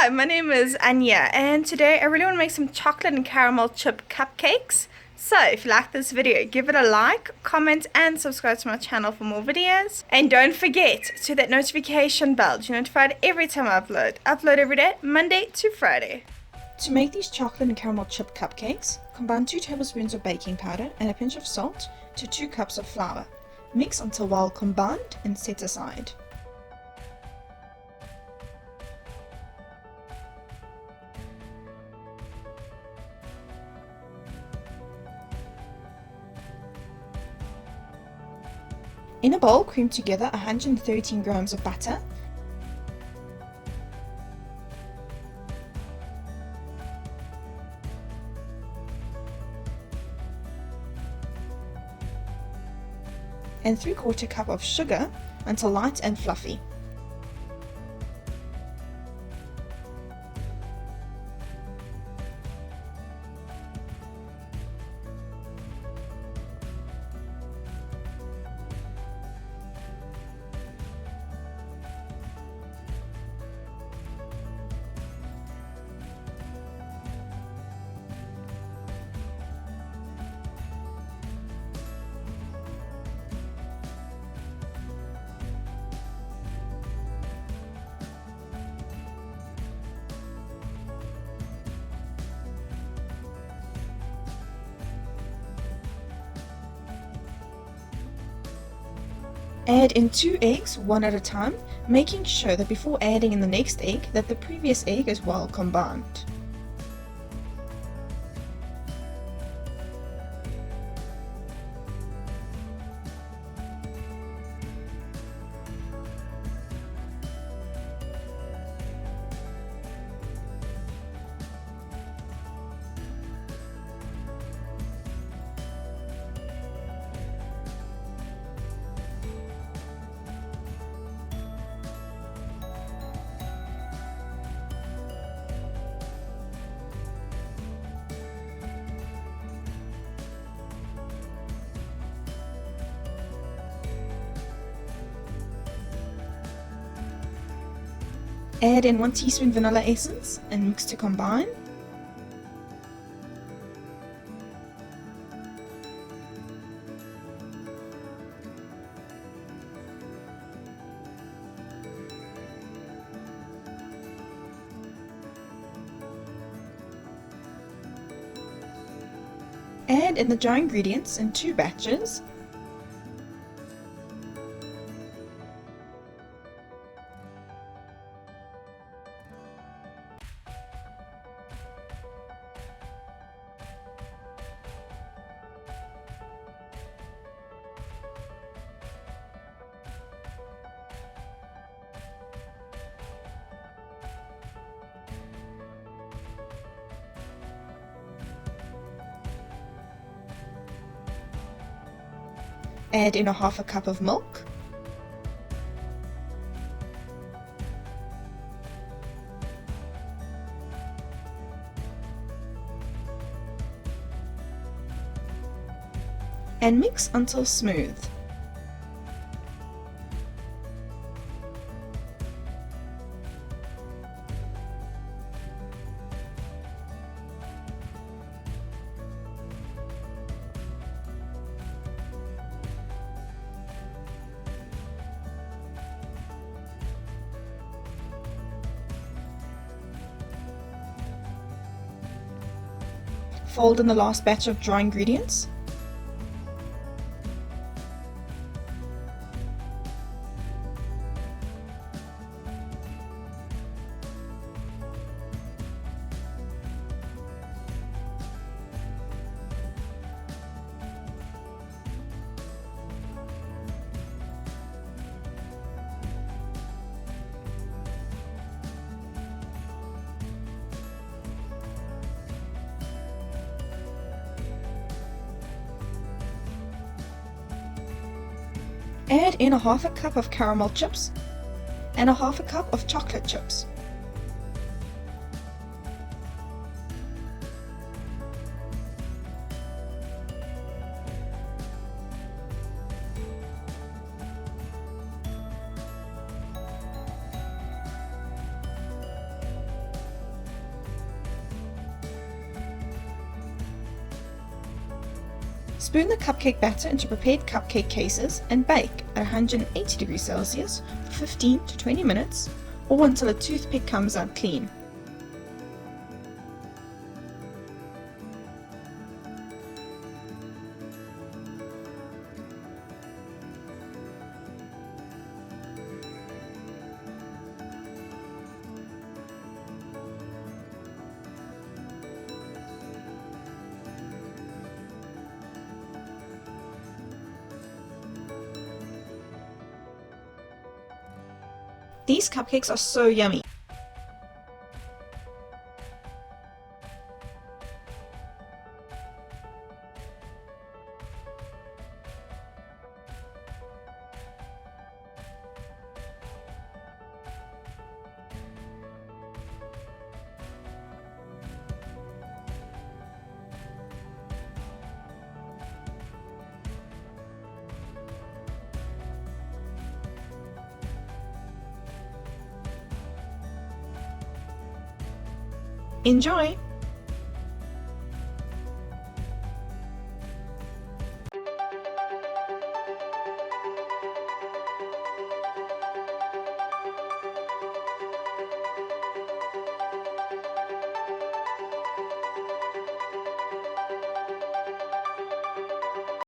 Hi, my name is Anya, and today I really want to make some chocolate and caramel chip cupcakes. So, if you like this video, give it a like, comment, and subscribe to my channel for more videos. And don't forget to hit that notification bell to be notified every time I upload. Upload every day, Monday to Friday. To make these chocolate and caramel chip cupcakes, combine 2 tablespoons of baking powder and a pinch of salt to 2 cups of flour. Mix until well combined and set aside. In a bowl, cream together 113 grams of butter, and 3/4 cup of sugar until light and fluffy. Add in 2 eggs, one at a time, making sure that before adding in the next egg that the previous egg is well combined. Add in 1 teaspoon vanilla essence and mix to combine. Add in the dry ingredients in 2 batches. Add in a 1/2 cup of milk. And mix until smooth. Fold in the last batch of dry ingredients. Add in a 1/2 cup of caramel chips and a 1/2 cup of chocolate chips. Spoon the cupcake batter into prepared cupcake cases and bake at 180 degrees Celsius for 15 to 20 minutes or until a toothpick comes out clean. These cupcakes are so yummy. Enjoy!